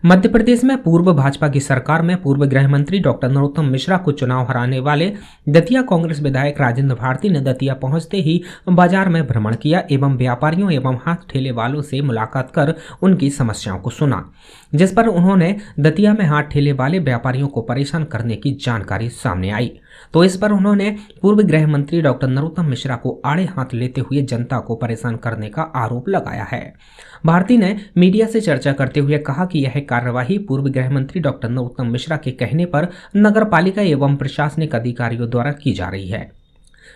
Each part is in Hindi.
मध्य प्रदेश में पूर्व भाजपा की सरकार में पूर्व गृह मंत्री डॉक्टर नरोत्तम मिश्रा को चुनाव हराने वाले दतिया कांग्रेस विधायक राजेंद्र भारती ने दतिया पहुंचते ही बाजार में भ्रमण किया एवं व्यापारियों एवं हाथ ठेले वालों से मुलाकात कर उनकी समस्याओं को सुना, जिस पर उन्होंने दतिया में हाथ ठेले वाले व्यापारियों को परेशान करने की जानकारी सामने आई। तो इस पर उन्होंने पूर्व गृह मंत्री डॉक्टर नरोत्तम मिश्रा को आड़े हाथ लेते हुए जनता को परेशान करने का आरोप लगाया है। भारती ने मीडिया से चर्चा करते हुए कहा कि यह कार्यवाही पूर्व गृह मंत्री डॉक्टर नरोत्तम मिश्रा के कहने पर नगर पालिका एवं प्रशासनिक अधिकारियों द्वारा की जा रही है।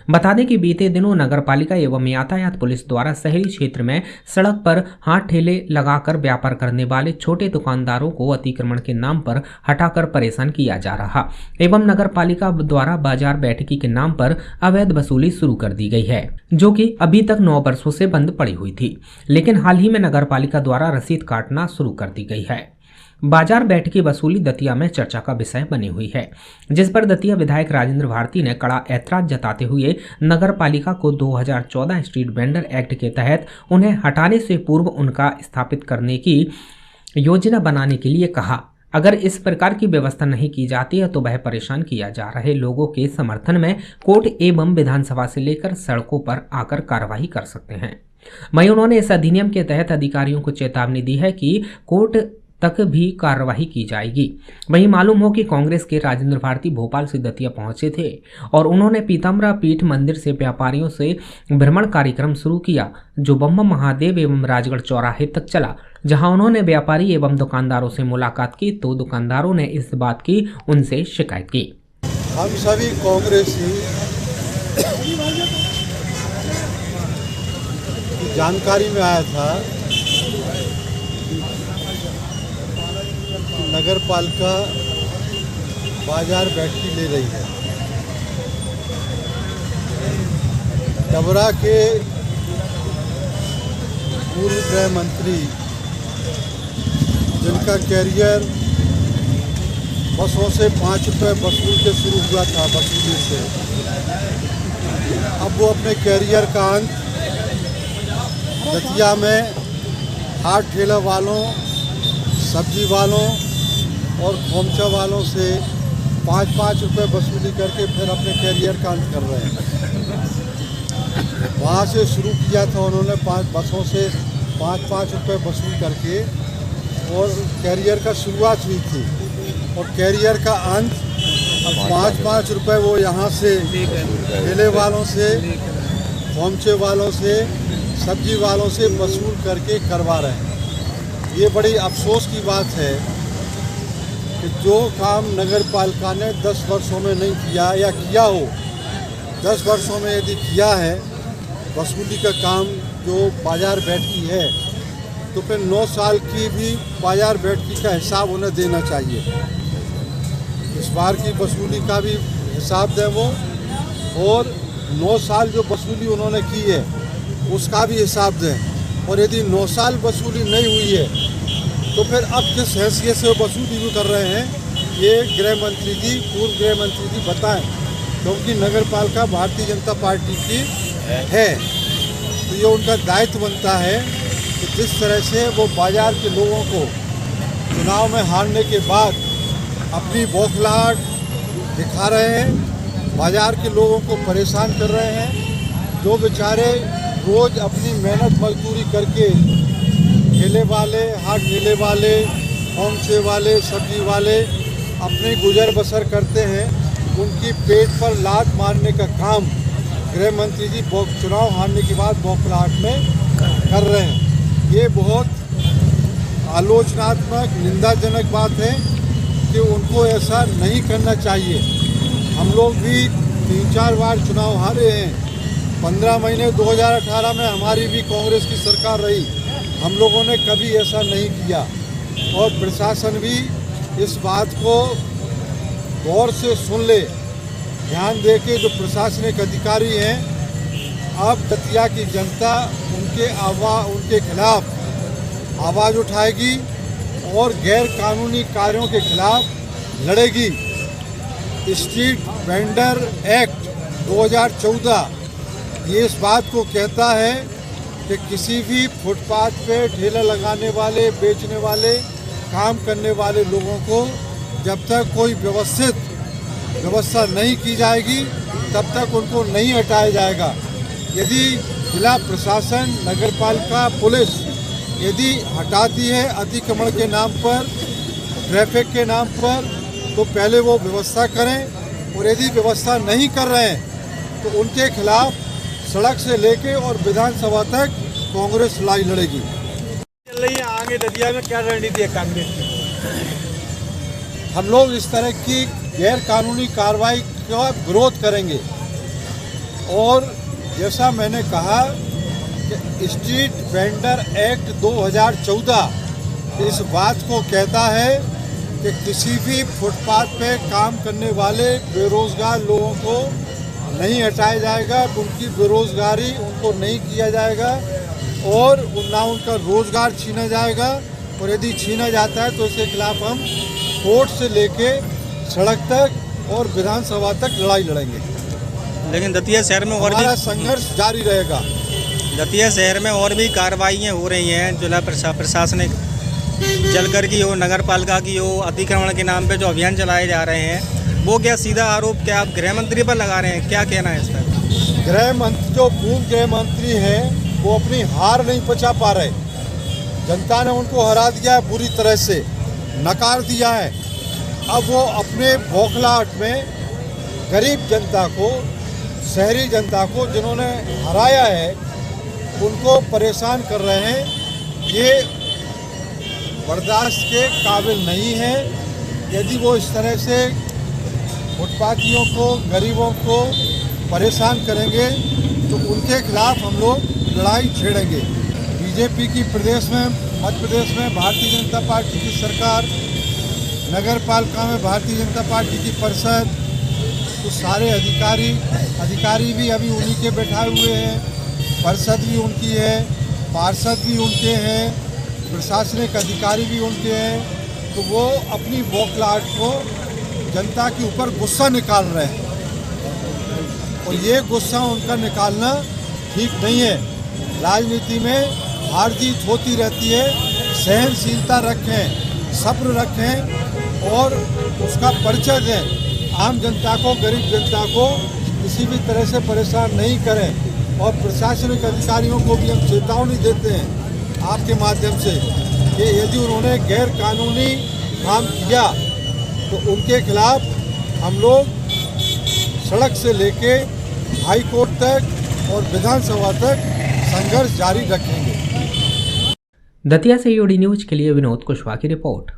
बता दें कि बीते दिनों नगर पालिका एवं यातायात पुलिस द्वारा शहरी क्षेत्र में सड़क पर हाथ ठेले लगाकर व्यापार करने वाले छोटे दुकानदारों को अतिक्रमण के नाम पर हटाकर परेशान किया जा रहा एवं नगर पालिका द्वारा बाजार बैठकी के नाम पर अवैध वसूली शुरू कर दी गई है, जो कि अभी तक 9 वर्षों से बंद पड़ी हुई थी, लेकिन हाल ही में नगर पालिका द्वारा रसीद काटना शुरू कर दी गई है। बाजार बैठकी वसूली दतिया में चर्चा का विषय बनी हुई है, जिस पर दतिया विधायक राजेंद्र भारती ने कड़ा ऐतराज जताते हुए नगर पालिका को 2014 स्ट्रीट वेंडर एक्ट के तहत उन्हें हटाने से पूर्व उनका स्थापित करने की योजना बनाने के लिए कहा। अगर इस प्रकार की व्यवस्था नहीं की जाती है तो वह परेशान किया जा रहे लोगों के समर्थन में कोर्ट एवं विधानसभा से लेकर सड़कों पर आकर कार्रवाई कर सकते हैं। वहीं उन्होंने इस अधिनियम के तहत अधिकारियों को चेतावनी दी है कि कोर्ट तक भी कार्रवाई की जाएगी। वहीं मालूम हो कि कांग्रेस के राजेंद्र भारती भोपाल से दतिया पहुंचे थे और उन्होंने पीताम्बरा पीठ मंदिर से व्यापारियों से भ्रमण कार्यक्रम शुरू किया, जो बम महादेव एवं राजगढ़ चौराहे तक चला, जहां उन्होंने व्यापारी एवं दुकानदारों से मुलाकात की तो दुकानदारों ने इस बात की उनसे शिकायत की। हम सभी कांग्रेसी जानकारी में आया था नगर पालिका बाजार बैठकी ले रही है। डबरा के पूर्व गृह मंत्री, जिनका कैरियर बसों से 5 रुपये वसूल के शुरू हुआ था वसूली से, अब वो अपने कैरियर का अंत दतिया में हाथ ठेला वालों, सब्जी वालों और खोमचा वालों से 5-5 रुपये वसूली करके फिर अपने कैरियर का अंत कर रहे हैं। वहाँ से शुरू किया था उन्होंने 5 बसों से 5-5 रुपये वसूल करके और कैरियर का शुरुआत हुई थी और कैरियर का अंत अब 5-5 रुपये वो यहाँ से ठेले वालों से, खोमचे वालों से, सब्जी वालों से वसूल करके करवा रहे हैं। ये बड़ी अफसोस की बात है कि जो काम नगर पालिका ने 10 वर्षों में नहीं किया या किया हो, 10 वर्षों में यदि किया है वसूली का काम जो बाजार बैठकी है, तो फिर 9 साल की भी बाजार बैठकी का हिसाब उन्हें देना चाहिए। इस बार की वसूली का भी हिसाब दें वो, और 9 साल जो वसूली उन्होंने की है उसका भी हिसाब दें। और यदि 9 साल वसूली नहीं हुई है तो फिर अब किस हैसियत से वसूली भी कर रहे हैं, ये गृह मंत्री जी, पूर्व गृह मंत्री जी बताएं, क्योंकि नगर पालिका भारतीय जनता पार्टी की है, तो ये उनका दायित्व बनता है कि जिस तरह से वो बाजार के लोगों को चुनाव में हारने के बाद अपनी बौखलाहट दिखा रहे हैं, बाजार के लोगों को परेशान कर रहे हैं, जो बेचारे रोज़ अपनी मेहनत मजदूरी करके ठेले वाले, हाथ ठेले वाले, खोमचे वाले, सब्जी वाले अपनी गुजर बसर करते हैं, उनकी पेट पर लात मारने का काम गृह मंत्री जी चुनाव हारने के बाद बौखलाहट में कर रहे हैं। ये बहुत आलोचनात्मक, निंदाजनक बात है कि उनको ऐसा नहीं करना चाहिए। हम लोग भी 3-4 बार चुनाव हारे हैं। 15 महीने 2018 में हमारी भी कांग्रेस की सरकार रही, हम लोगों ने कभी ऐसा नहीं किया और प्रशासन भी इस बात को गौर से सुन ले, ध्यान दे के जो प्रशासनिक अधिकारी हैं, अब दतिया की जनता उनके खिलाफ आवाज़ उठाएगी और गैर कानूनी कार्यों के खिलाफ लड़ेगी। स्ट्रीट वेंडर एक्ट 2014 ये इस बात को कहता है कि किसी भी फुटपाथ पे ठेला लगाने वाले, बेचने वाले काम करने वाले लोगों को जब तक कोई व्यवस्था नहीं की जाएगी तब तक उनको नहीं हटाया जाएगा। यदि जिला प्रशासन, नगरपालिका, पुलिस यदि हटाती है अतिक्रमण के नाम पर, ट्रैफिक के नाम पर, तो पहले वो व्यवस्था करें, और यदि व्यवस्था नहीं कर रहे हैं तो उनके खिलाफ सड़क से लेके और विधानसभा तक कांग्रेस लड़ाई लड़ेगी। चल रही है आगे दतिया में क्या रणनीति है कांग्रेस की? हम लोग इस तरह की गैर कानूनी कार्रवाई का विरोध करेंगे, और जैसा मैंने कहा कि स्ट्रीट वेंडर एक्ट 2014 इस बात को कहता है कि किसी भी फुटपाथ पे काम करने वाले बेरोजगार लोगों को नहीं हटाया जाएगा, उनकी बेरोजगारी उनको नहीं किया जाएगा, और ना उनका रोजगार छीना जाएगा, और यदि छीना जाता है तो इसके खिलाफ हम कोर्ट से लेके सड़क तक और विधानसभा तक लड़ाई लड़ेंगे। लेकिन दतिया शहर में और हमारा संघर्ष जारी रहेगा। दतिया शहर में और भी कार्रवाइयाँ हो रही हैं, जिला प्रशासनिक जलकर की हो, नगर पालिका की हो, अतिक्रमण के नाम पे जो अभियान चलाए जा रहे हैं, वो क्या सीधा आरोप क्या आप गृह मंत्री पर लगा रहे हैं? क्या कहना है इस पर? गृह मंत्री, जो पूर्व गृह मंत्री हैं, वो अपनी हार नहीं पचा पा रहे। जनता ने उनको हरा दिया है, बुरी तरह से नकार दिया है। अब वो अपने बौखलाहट में गरीब जनता को, शहरी जनता को जिन्होंने हराया है, उनको परेशान कर रहे हैं। ये बर्दाश्त के काबिल नहीं है। यदि वो इस तरह से फुटपाथियों को, गरीबों को परेशान करेंगे तो उनके खिलाफ हम लोग लड़ाई छेड़ेंगे। बीजेपी की प्रदेश में, मध्य प्रदेश में भारतीय जनता पार्टी की सरकार, नगर पालिका में भारतीय जनता पार्टी की परिषद, तो सारे अधिकारी भी अभी उन्हीं के बैठाए हुए हैं, परिषद भी उनकी है, पार्षद भी उनके हैं, प्रशासनिक अधिकारी भी उनके हैं। तो वो अपनी बौखलाहट को जनता के ऊपर गुस्सा निकाल रहे हैं, और ये गुस्सा उनका निकालना ठीक नहीं है। राजनीति में हार जीत होती रहती है। सहनशीलता रखें, सब्र रखें, और उसका परिचय दें। आम जनता को, गरीब जनता को किसी भी तरह से परेशान नहीं करें। और प्रशासनिक अधिकारियों को भी हम चेतावनी देते हैं आपके माध्यम से कि यदि उन्होंने गैर कानूनी काम किया तो उनके खिलाफ हम लोग सड़क से लेके हाई कोर्ट तक और विधानसभा तक संघर्ष जारी रखेंगे। दतिया से यूडी न्यूज के लिए विनोद कुशवाहा की रिपोर्ट।